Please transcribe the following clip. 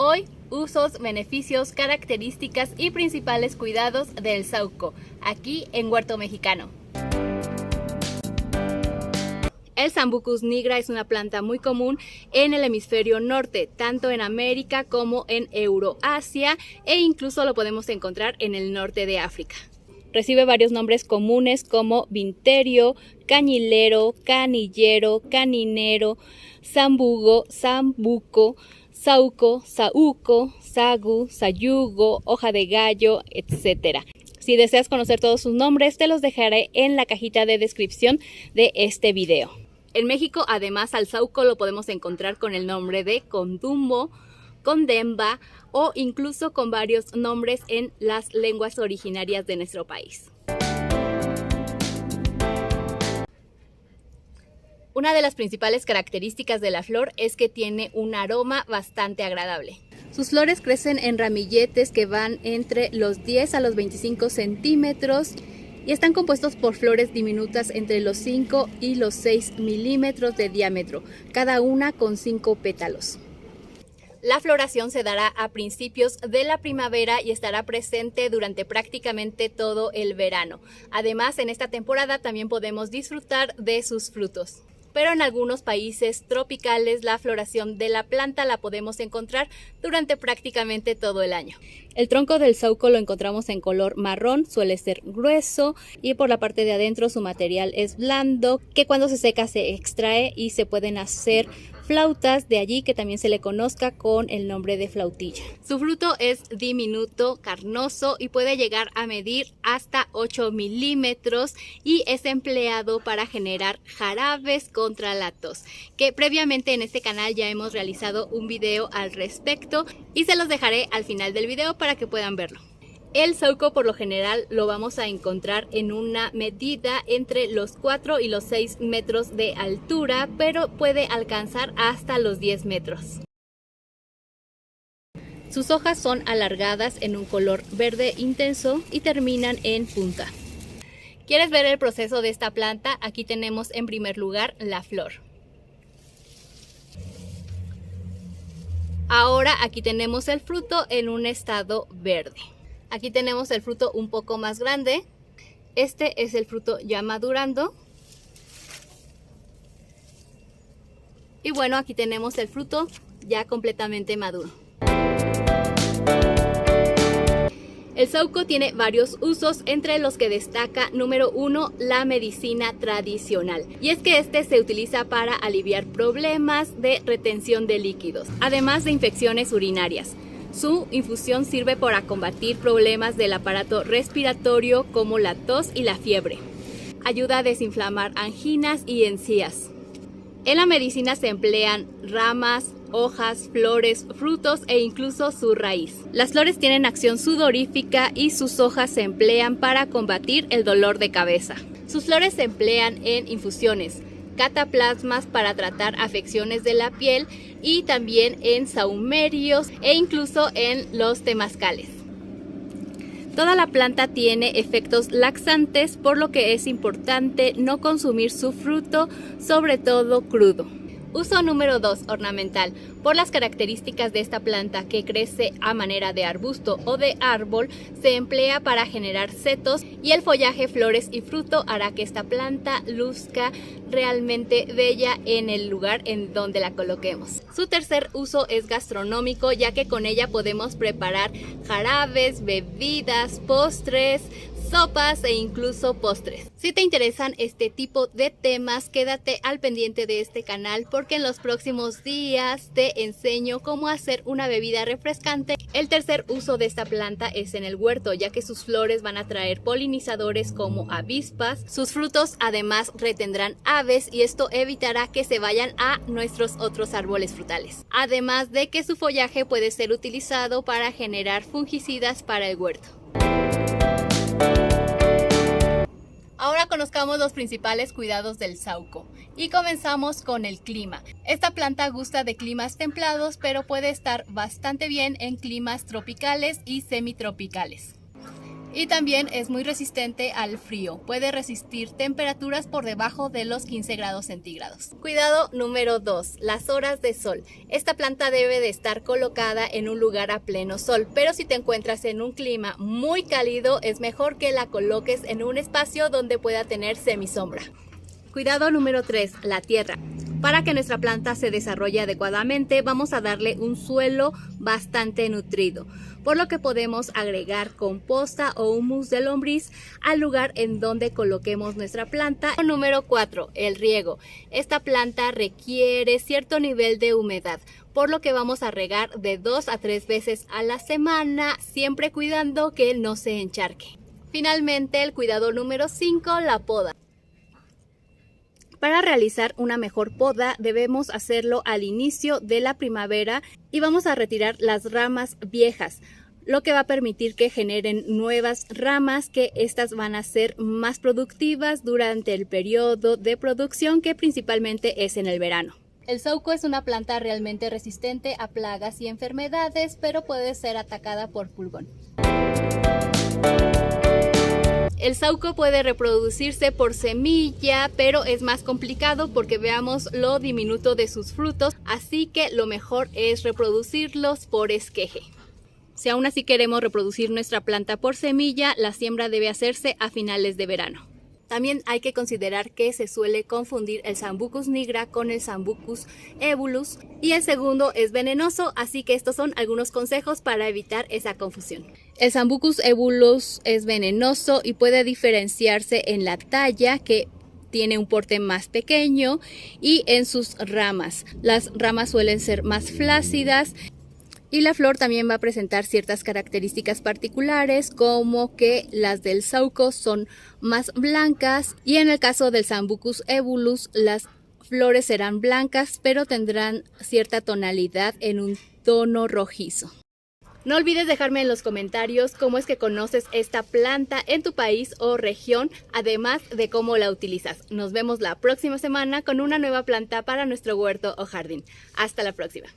Hoy, usos, beneficios, características y principales cuidados del saúco, aquí en Huerto Mexicano. El Sambucus nigra es una planta muy común en el hemisferio norte, tanto en América como en Euroasia, e incluso lo podemos encontrar en el norte de África. Recibe varios nombres comunes como vinterio, cañilero, canillero, caninero, sambugo, sambuco, sauco, saúco, sagu, sayugo, hoja de gallo, etc. Si deseas conocer todos sus nombres, te los dejaré en la cajita de descripción de este video. En México, además, al saúco lo podemos encontrar con el nombre de condumbo, condemba o incluso con varios nombres en las lenguas originarias de nuestro país. Una de las principales características de la flor es que tiene un aroma bastante agradable. Sus flores crecen en ramilletes que van entre los 10 a los 25 centímetros y están compuestos por flores diminutas entre los 5 y los 6 milímetros de diámetro, cada una con 5 pétalos. La floración se dará a principios de la primavera y estará presente durante prácticamente todo el verano. Además, en esta temporada también podemos disfrutar de sus frutos. Pero en algunos países tropicales la floración de la planta la podemos encontrar durante prácticamente todo el año. El tronco del saúco lo encontramos en color marrón, suele ser grueso y por la parte de adentro su material es blando, que cuando se seca se extrae y se pueden hacer flautas, de allí que también se le conozca con el nombre de flautilla. Su fruto es diminuto, carnoso y puede llegar a medir hasta 8 milímetros y es empleado para generar jarabes contra la tos, que previamente en este canal ya hemos realizado un video al respecto y se los dejaré al final del video para que puedan verlo. El saúco por lo general lo vamos a encontrar en una medida entre los 4 y los 6 metros de altura, pero puede alcanzar hasta los 10 metros. Sus hojas son alargadas en un color verde intenso y terminan en punta. ¿Quieres ver el proceso de esta planta? Aquí tenemos en primer lugar la flor. Ahora aquí tenemos el fruto en un estado verde. Aquí tenemos el fruto un poco más grande. Este es el fruto ya madurando. Y bueno, aquí tenemos el fruto ya completamente maduro. El saúco tiene varios usos, entre los que destaca número 1, la medicina tradicional. Y es que este se utiliza para aliviar problemas de retención de líquidos, además de infecciones urinarias. Su infusión sirve para combatir problemas del aparato respiratorio como la tos y la fiebre. Ayuda a desinflamar anginas y encías. En la medicina se emplean ramas, hojas, flores, frutos e incluso su raíz. Las flores tienen acción sudorífica y sus hojas se emplean para combatir el dolor de cabeza. Sus flores se emplean en infusiones, cataplasmas para tratar afecciones de la piel y también en sahumerios e incluso en los temazcales. Toda la planta tiene efectos laxantes, por lo que es importante no consumir su fruto, sobre todo crudo. Uso número 2, ornamental. Por las características de esta planta, que crece a manera de arbusto o de árbol, se emplea para generar setos y el follaje, flores y fruto hará que esta planta luzca realmente bella en el lugar en donde la coloquemos. Su tercer uso es gastronómico, ya que con ella podemos preparar jarabes, bebidas, postres, sopas e incluso postres. Si te interesan este tipo de temas, quédate al pendiente de este canal porque en los próximos días te enseño cómo hacer una bebida refrescante. El tercer uso de esta planta es en el huerto, ya que sus flores van a atraer polinizadores como avispas. Sus frutos además retendrán aves y esto evitará que se vayan a nuestros otros árboles frutales. Además de que su follaje puede ser utilizado para generar fungicidas para el huerto. Ahora conozcamos los principales cuidados del saúco y comenzamos con el clima. Esta planta gusta de climas templados, pero puede estar bastante bien en climas tropicales y semitropicales. Y también es muy resistente al frío, puede resistir temperaturas por debajo de los 15 grados centígrados. Cuidado número 2, las horas de sol. Esta planta debe de estar colocada en un lugar a pleno sol, pero si te encuentras en un clima muy cálido, es mejor que la coloques en un espacio donde pueda tener semisombra. Cuidado número 3, la tierra. Para que nuestra planta se desarrolle adecuadamente, vamos a darle un suelo bastante nutrido, por lo que podemos agregar composta o humus de lombriz al lugar en donde coloquemos nuestra planta. Número 4, el riego. Esta planta requiere cierto nivel de humedad, por lo que vamos a regar de 2 a 3 veces a la semana, siempre cuidando que no se encharque. Finalmente, el cuidado número 5, la poda. Para realizar una mejor poda debemos hacerlo al inicio de la primavera y vamos a retirar las ramas viejas, lo que va a permitir que generen nuevas ramas, que estas van a ser más productivas durante el periodo de producción, que principalmente es en el verano. El saúco es una planta realmente resistente a plagas y enfermedades, pero puede ser atacada por pulgón. El saúco puede reproducirse por semilla, pero es más complicado porque veamos lo diminuto de sus frutos, así que lo mejor es reproducirlos por esqueje. Si aún así queremos reproducir nuestra planta por semilla, la siembra debe hacerse a finales de verano. También hay que considerar que se suele confundir el Sambucus nigra con el Sambucus ebulus y el segundo es venenoso, así que estos son algunos consejos para evitar esa confusión. El Sambucus ebulus es venenoso y puede diferenciarse en la talla, que tiene un porte más pequeño, y en sus ramas. Las ramas suelen ser más flácidas. Y la flor también va a presentar ciertas características particulares, como que las del saúco son más blancas y en el caso del Sambucus ebulus las flores serán blancas pero tendrán cierta tonalidad en un tono rojizo. No olvides dejarme en los comentarios cómo es que conoces esta planta en tu país o región, además de cómo la utilizas. Nos vemos la próxima semana con una nueva planta para nuestro huerto o jardín. Hasta la próxima.